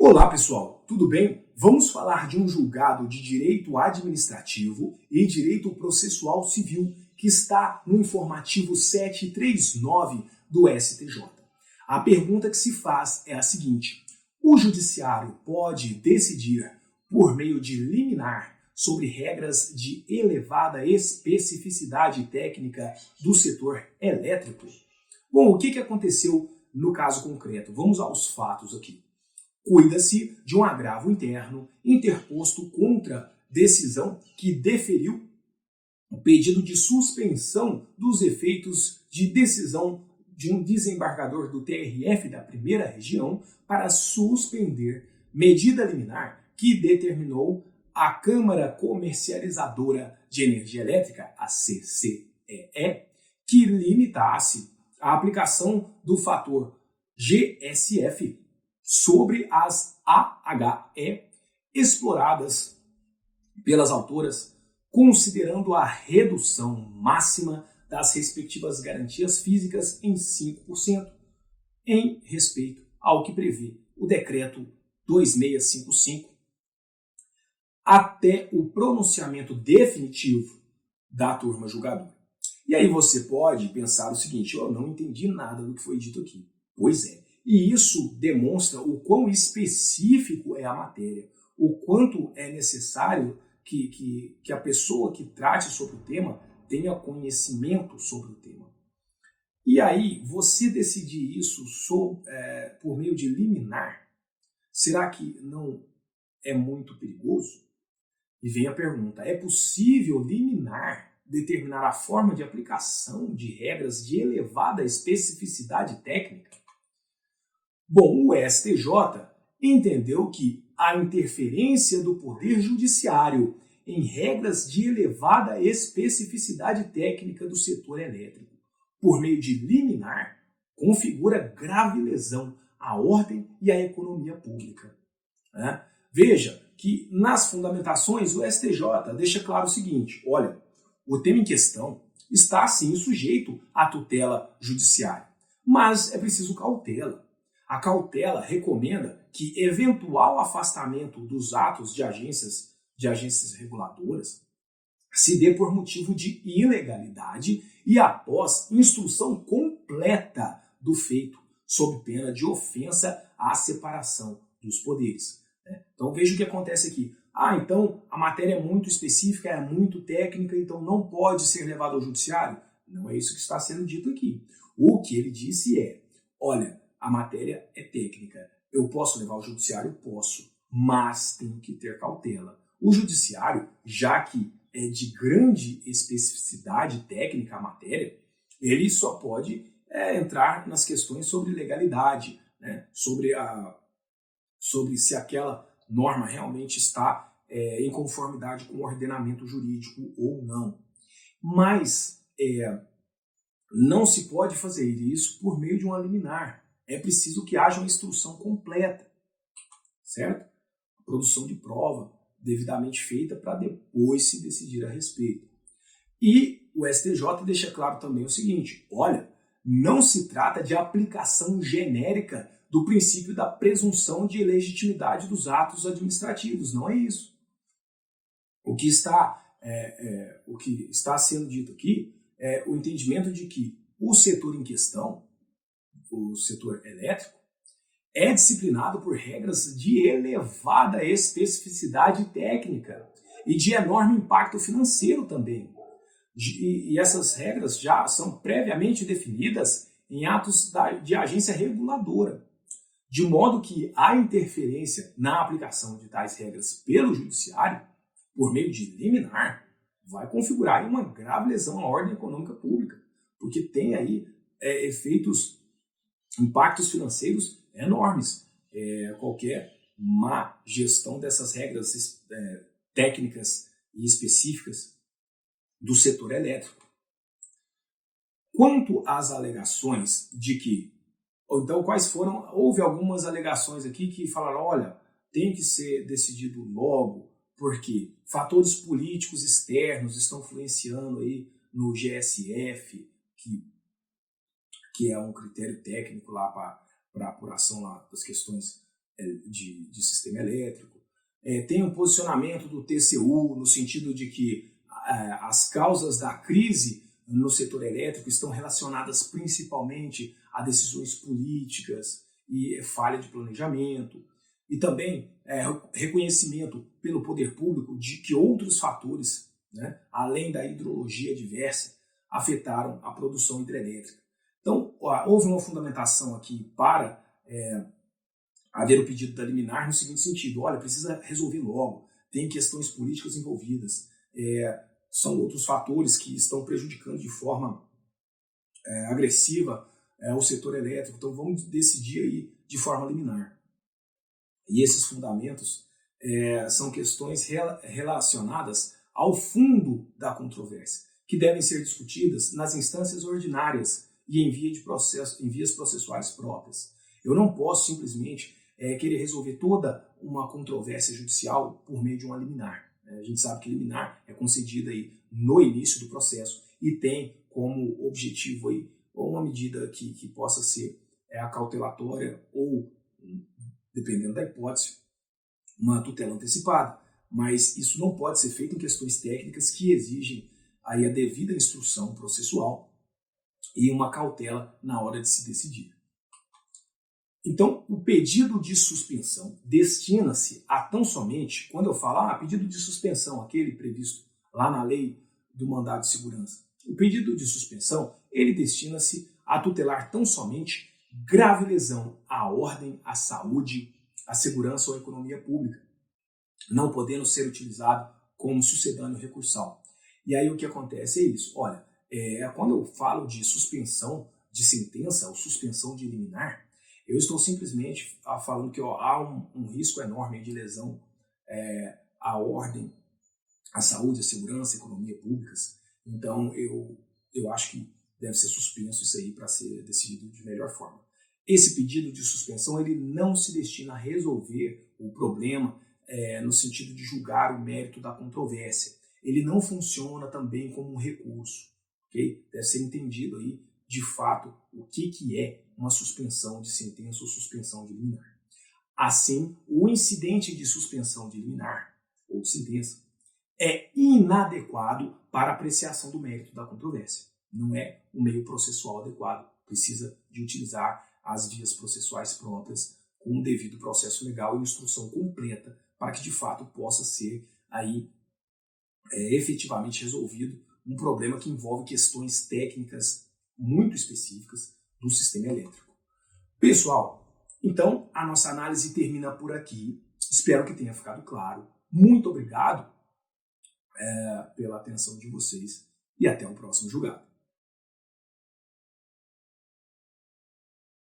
Olá pessoal, tudo bem? Vamos falar de um julgado de direito administrativo e direito processual civil que está no informativo 739 do STJ. A pergunta que se faz é a seguinte: o judiciário pode decidir por meio de liminar sobre regras de elevada especificidade técnica do setor elétrico? Bom, o que aconteceu no caso concreto? Vamos aos fatos aqui. Cuida-se de um agravo interno interposto contra decisão que deferiu o pedido de suspensão dos efeitos de decisão de um desembargador do TRF da primeira região para suspender medida liminar que determinou a Câmara Comercializadora de Energia Elétrica, a CCEE, que limitasse a aplicação do fator GSF sobre as AHE exploradas pelas autoras, considerando a redução máxima das respectivas garantias físicas em 5%, em respeito ao que prevê o Decreto 2655, até o pronunciamento definitivo da turma julgadora. E aí você pode pensar o seguinte: eu não entendi nada do que foi dito aqui. Pois é. E isso demonstra o quão específico é a matéria, o quanto é necessário que a pessoa que trate sobre o tema tenha conhecimento sobre o tema. E aí, você decidir isso por meio de liminar, será que não é muito perigoso? E vem a pergunta: é possível liminar determinar a forma de aplicação de regras de elevada especificidade técnica? Bom, o STJ entendeu que a interferência do Poder Judiciário em regras de elevada especificidade técnica do setor elétrico, por meio de liminar, configura grave lesão à ordem e à economia pública. Veja que nas fundamentações o STJ deixa claro o seguinte: olha, o tema em questão está sim sujeito à tutela judiciária, mas é preciso cautela. A cautela recomenda que eventual afastamento dos atos de agências reguladoras se dê por motivo de ilegalidade e após instrução completa do feito, sob pena de ofensa à separação dos poderes. Então veja o que acontece aqui. Então a matéria é muito específica, é muito técnica, então não pode ser levada ao judiciário? Não é isso que está sendo dito aqui. O que ele disse é: olha, a matéria é técnica. Eu posso levar ao judiciário? Posso, mas tenho que ter cautela. O judiciário, já que é de grande especificidade técnica a matéria, ele só pode entrar nas questões sobre legalidade, sobre se aquela norma realmente está em conformidade com o ordenamento jurídico ou não. Mas não se pode fazer isso por meio de uma liminar. É preciso que haja uma instrução completa, certo? A produção de prova devidamente feita para depois se decidir a respeito. E o STJ deixa claro também o seguinte: olha, não se trata de aplicação genérica do princípio da presunção de legitimidade dos atos administrativos, não é isso. O que está sendo dito aqui é o entendimento de que o setor em questão, o setor elétrico, é disciplinado por regras de elevada especificidade técnica e de enorme impacto financeiro também. E essas regras já são previamente definidas em atos de agência reguladora, de modo que a interferência na aplicação de tais regras pelo judiciário, por meio de liminar, vai configurar uma grave lesão à ordem econômica pública, porque tem aí impactos financeiros enormes. Qualquer má gestão dessas regras técnicas e específicas do setor elétrico. Quanto às alegações de que, ou então quais foram, houve algumas alegações aqui que falaram: olha, tem que ser decidido logo, porque fatores políticos externos estão influenciando aí no GSF, que é um critério técnico lá para a apuração lá das questões de sistema elétrico. Tem um posicionamento do TCU no sentido de que as causas da crise no setor elétrico estão relacionadas principalmente a decisões políticas e falha de planejamento, e também reconhecimento pelo poder público de que outros fatores, né, além da hidrologia diversa, afetaram a produção hidrelétrica. Então, houve uma fundamentação aqui para haver o pedido da liminar no seguinte sentido: olha, precisa resolver logo, tem questões políticas envolvidas, são outros fatores que estão prejudicando de forma agressiva o setor elétrico, então vamos decidir aí de forma liminar. E esses fundamentos são questões relacionadas ao fundo da controvérsia, que devem ser discutidas nas instâncias ordinárias e em vias processuais próprias. Eu não posso simplesmente querer resolver toda uma controvérsia judicial por meio de uma liminar. A gente sabe que liminar é concedida aí no início do processo e tem como objetivo aí uma medida que possa ser acautelatória ou, dependendo da hipótese, uma tutela antecipada. Mas isso não pode ser feito em questões técnicas que exigem aí a devida instrução processual e uma cautela na hora de se decidir. Então, o pedido de suspensão destina-se a tão somente, quando eu falo pedido de suspensão, aquele previsto lá na lei do mandado de segurança, o pedido de suspensão, ele destina-se a tutelar tão somente grave lesão à ordem, à saúde, à segurança ou à economia pública, não podendo ser utilizado como sucedâneo recursal. E aí o que acontece é isso, olha, quando eu falo de suspensão de sentença ou suspensão de liminar, eu estou simplesmente falando que há um risco enorme de lesão à ordem, à saúde, à segurança, à economia públicas. Então, eu acho que deve ser suspenso isso aí para ser decidido de melhor forma. Esse pedido de suspensão ele não se destina a resolver o problema no sentido de julgar o mérito da controvérsia. Ele não funciona também como um recurso. Okay? Deve ser entendido aí, de fato, o que é uma suspensão de sentença ou suspensão de liminar. Assim, o incidente de suspensão de liminar ou de sentença é inadequado para apreciação do mérito da controvérsia. Não é um meio processual adequado. Precisa de utilizar as vias processuais próprias com o devido processo legal e instrução completa para que, de fato, possa ser aí efetivamente resolvido um problema que envolve questões técnicas muito específicas do sistema elétrico. Pessoal, então a nossa análise termina por aqui. Espero que tenha ficado claro. Muito obrigado pela atenção de vocês e até o próximo julgado.